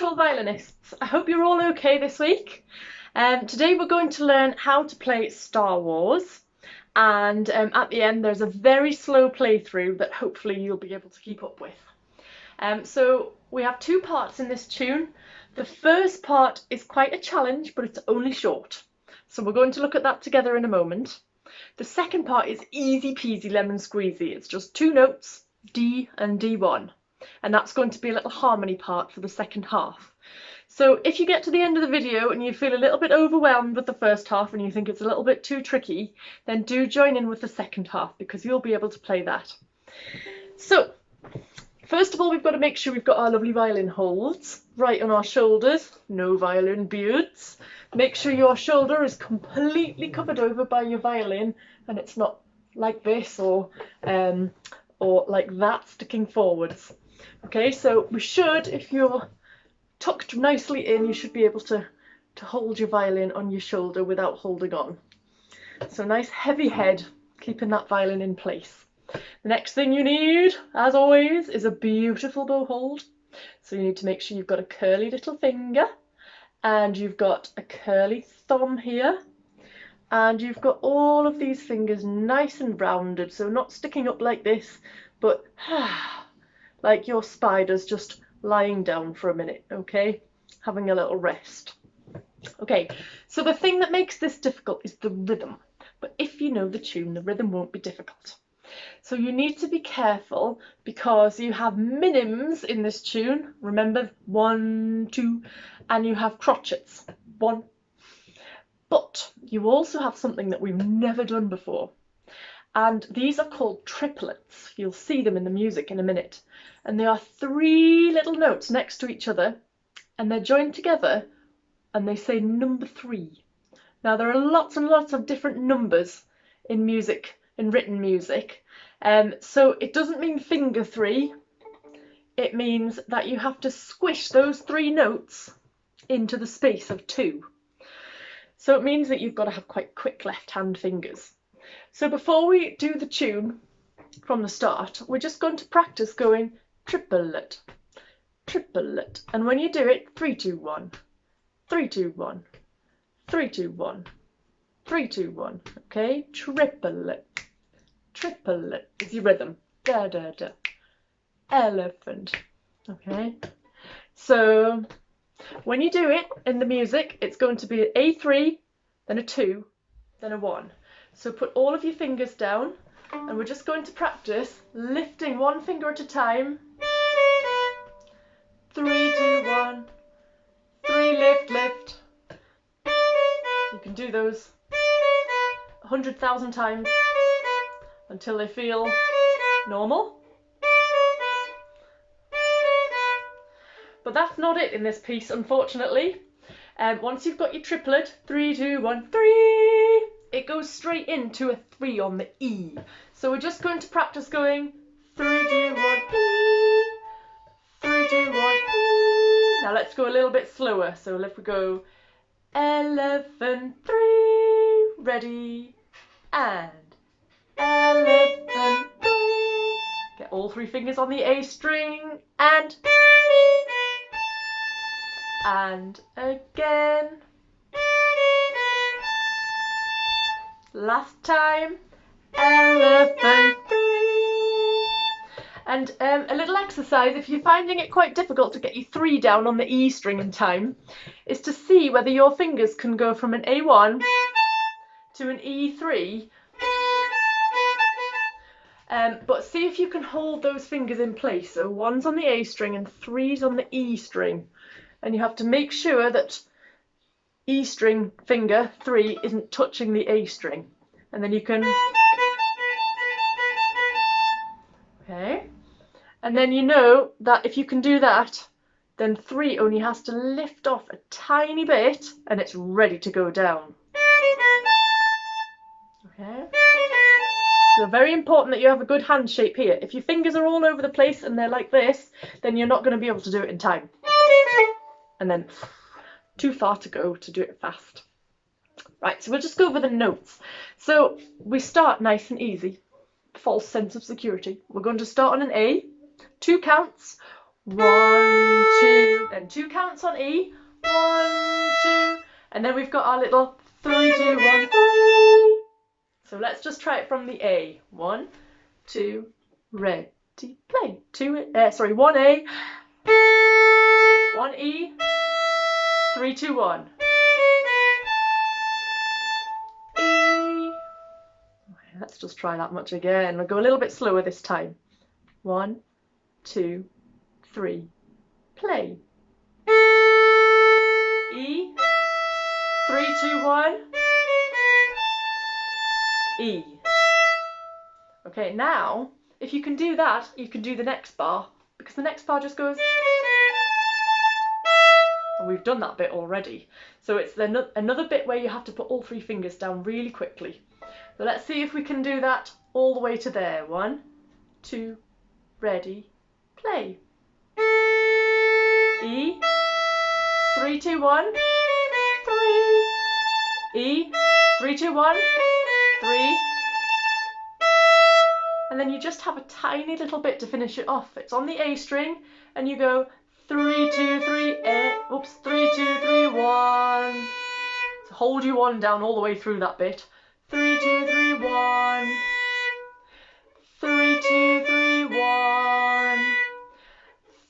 virtual violinists. I hope you're all okay this week. Today we're going to learn how to play Star Wars, and at the end there's a very slow playthrough that hopefully you'll be able to keep up with. So we have two parts in this tune. The first part is quite a challenge, but it's only short. So we're going to look at that together in a moment. The second part is easy peasy lemon squeezy. It's just two notes, D and D1. And that's going to be a little harmony part for the second half. So if you get to the end of the video and you feel a little bit overwhelmed with the first half and you think it's a little bit too tricky, then do join in with the second half because you'll be able to play that. So first of all, we've got to make sure we've got our lovely violin holds right on our shoulders, no violin beards. Make sure your shoulder is completely covered over by your violin and it's not like this or like that sticking forwards. Okay, so we should, if you're tucked nicely in, you should be able to hold your violin on your shoulder without holding on. So nice heavy head, keeping that violin in place. The next thing you need, as always, is a beautiful bow hold. So you need to make sure you've got a curly little finger, and you've got a curly thumb here, and you've got all of these fingers nice and rounded, so not sticking up like this, but like your spider's just lying down for a minute, okay? Having a little rest. Okay, so the thing that makes this difficult is the rhythm. But if you know the tune, the rhythm won't be difficult. So you need to be careful because you have minims in this tune. Remember, 1, 2, and you have crotchets. 1. But you also have something that we've never done before. And these are called triplets. You'll see them in the music in a minute. And they are 3 little notes next to each other, and they're joined together, and they say number 3. Now there are lots and lots of different numbers in music, in written music. So it doesn't mean finger 3. It means that you have to squish those 3 notes into the space of 2. So it means that you've got to have quite quick left-hand fingers. So before we do the tune from the start, we're just going to practice going triplet, triplet. And when you do it, 3, 2, 1, 3, 2, 1, 3, 2, 1, 3, 2, 1. Okay, triplet, triplet is your rhythm. Da, da, da. Elephant. Okay, so when you do it in the music, it's going to be an A3, then a 2, then a 1. So put all of your fingers down, and we're just going to practice lifting 1 finger at a time. 3, 2, 1, 3, lift, lift. You can do those 100,000 times until they feel normal. But that's not it in this piece, unfortunately. Once you've got your triplet, 3, 2, 1, 3, it goes straight into a 3 on the E. So we're just going to practice going 3, 2, 1, E, 3, 2, 1, E. Now let's go a little bit slower. So if we go 11, 3, ready, and 11, 3. Get all 3 fingers on the A string, and again. Last time, 11, 3. And a little exercise, if you're finding it quite difficult to get your 3 down on the E string in time, is to see whether your fingers can go from an A1 to an E3. But see if you can hold those fingers in place. So 1's on the A string and 3's on the E string. And you have to make sure that E string finger 3 isn't touching the A string, and then you can, okay, and then you know that if you can do that, then 3 only has to lift off a tiny bit and it's ready to go down. Okay, so very important that you have a good hand shape here. If your fingers are all over the place and they're like this, then you're not going to be able to do it in time, and then too far to go to do it fast. Right, so we'll just go over the notes. So we start nice and easy. False sense of security. We're going to start on an A, 2 counts, 1, 2, then 2 counts on E, 1, 2, and then we've got our little 3, 2, 1, 3. So let's just try it from the A. 1, 2, ready, play. 1 A, 1 E, 3, 2, 1. E. Let's just try that much again. We'll go a little bit slower this time. 1, 2, 3, play. E, 3, 2, 1, E. Okay, now, if you can do that, you can do the next bar, because the next bar just goes... And we've done that bit already. So it's another bit where you have to put all 3 fingers down really quickly. So let's see if we can do that all the way to there. 1, 2, ready, play. E, 3, 2, 1, 3. E, 3, 2, 1, 3. And then you just have a tiny little bit to finish it off. It's on the A string, and you go 3, 2, 3, A. Oops, 3, 2, 3, 1. So hold your 1 down all the way through that bit. 3, 2, 3, 1. 3, 2, 3, 1.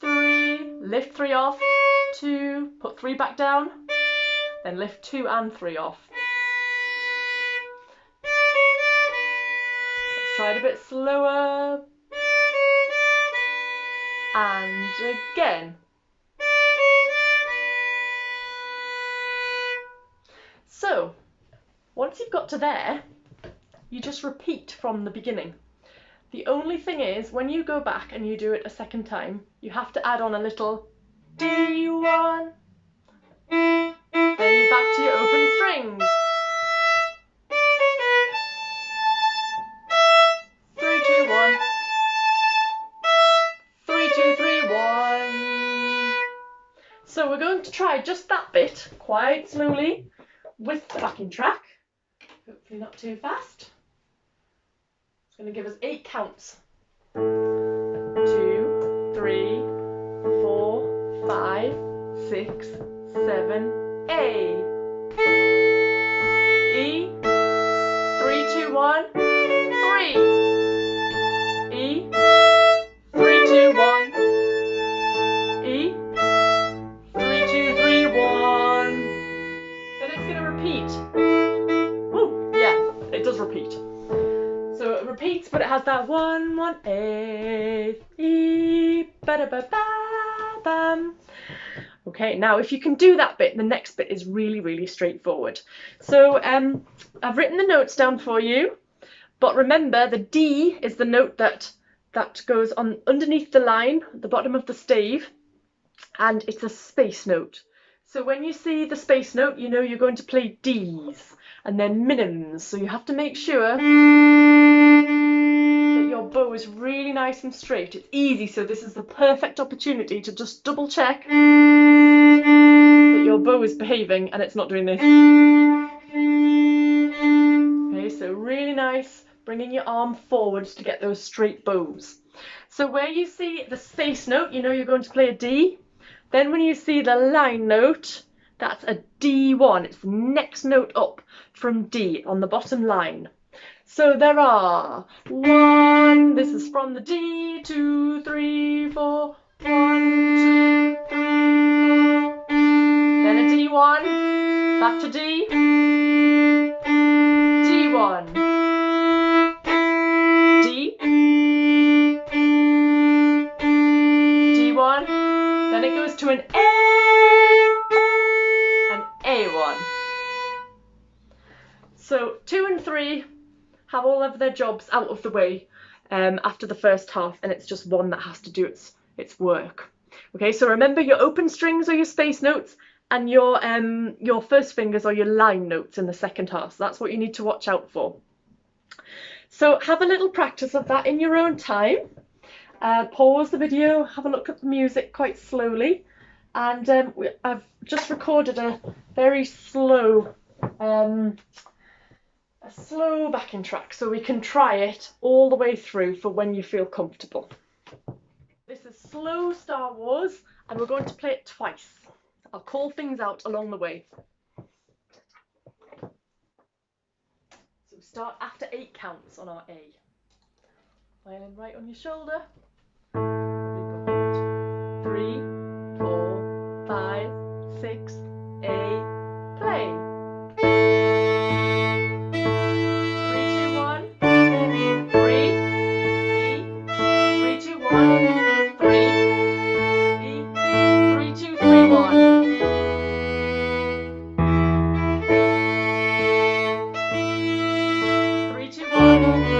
3. Lift 3 off. 2. Put 3 back down. Then lift 2 and 3 off. Let's try it a bit slower. And again. So, once you've got to there, you just repeat from the beginning. The only thing is, when you go back and you do it a second time, you have to add on a little D1. Then you're back to your open strings. 3, 2, 1. 3, 2, 3, 1. So we're going to try just that bit quite slowly with the backing track. Hopefully not too fast. It's going to give us 8 counts. 2, 3, 4, 5, 6, 7, A. E, 3, 2, 1, 3. E, 3, 2, 1. E, 3, 2, 3, 1. Then it's going to repeat. Woo, yeah, it does repeat. So it repeats, but it has that 1, 1, A, E, ba da ba ba bam. Okay, now if you can do that bit, the next bit is really, really straightforward. So I've written the notes down for you, but remember the D is the note that goes on underneath the line, at the bottom of the stave, and it's a space note. So when you see the space note, you know you're going to play Ds and then minims. So you have to make sure that your bow is really nice and straight. It's easy, so this is the perfect opportunity to just double check that your bow is behaving and it's not doing this. Okay, so really nice, bringing your arm forwards to get those straight bows. So where you see the space note, you know you're going to play a D. Then when you see the line note, that's a D1. It's the next note up from D on the bottom line. So there are 1, this is from the D, 2, 3, 4, 1, 2, 3, 4. Then a D1, back to D, D1, D, D1, then it goes to an A1. So 2 and 3 have all of their jobs out of the way after the first half, and it's just 1 that has to do its work. Okay, so remember your open strings are your space notes, and your first fingers are your line notes in the second half. So that's what you need to watch out for. So have a little practice of that in your own time. Pause the video, have a look at the music quite slowly, and I've just recorded a very slow backing track, so we can try it all the way through for when you feel comfortable. This is slow Star Wars, and we're going to play it twice. I'll call things out along the way. So start after 8 counts on our A. Violin right on your shoulder. Three, 4, 5, 6, A, play. 3, 2, 1, 3, E, 3, 2, 1, 3, E, 3, 2, 3, 1. 3, 2, 1. 3, 2, 1. 1.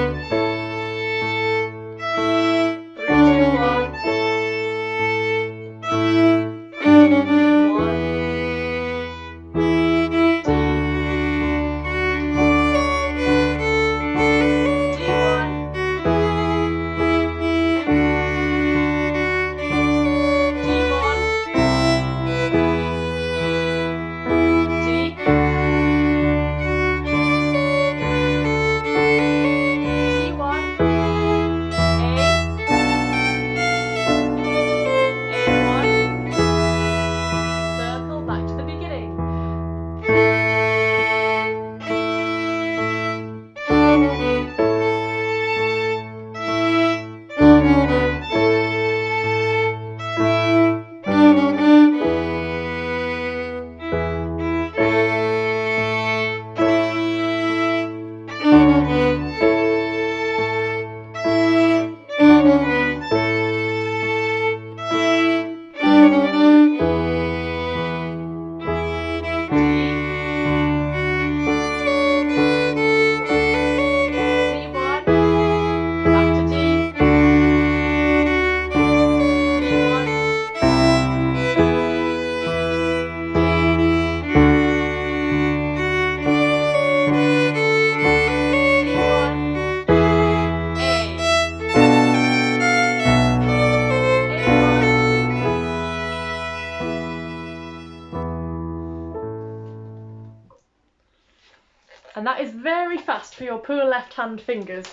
And that is very fast for your poor left hand fingers.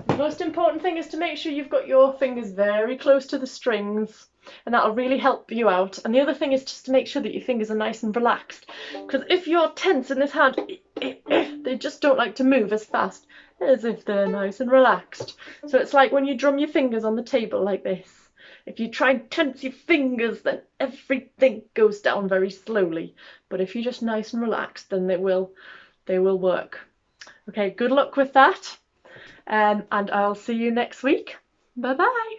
The most important thing is to make sure you've got your fingers very close to the strings, and that'll really help you out. And the other thing is just to make sure that your fingers are nice and relaxed, because if you're tense in this hand, they just don't like to move as fast as if they're nice and relaxed. So it's like when you drum your fingers on the table like this. If you try and tense your fingers, then everything goes down very slowly. But if you're just nice and relaxed, then they will work. Okay, good luck with that. And I'll see you next week. Bye bye.